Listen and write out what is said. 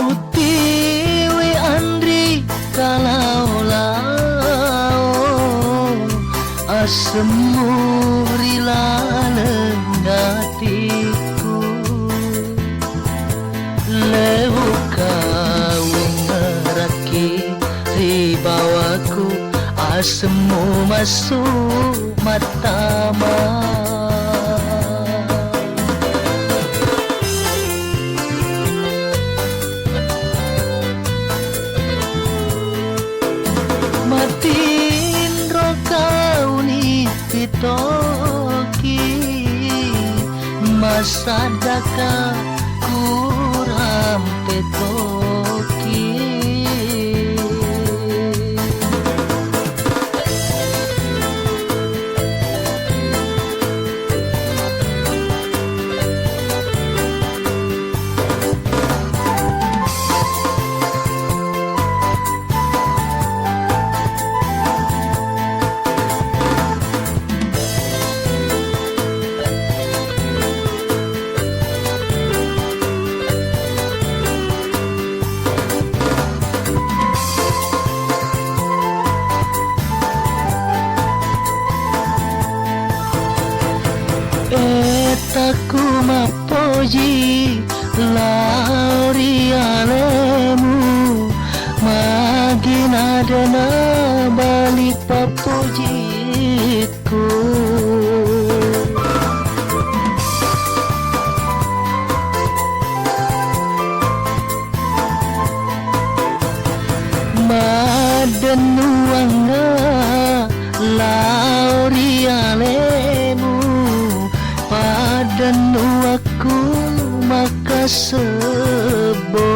Utiwi Andri kalau asemurilanen hatiku lewu kawin ngeraki ribawaku asemu masuk matama matin rokau ni pitoki masadaka kurang petoki etaku mapoji lauri alemu maginadana balik papojiku madenuanga lauri alemu padan aku maka sebo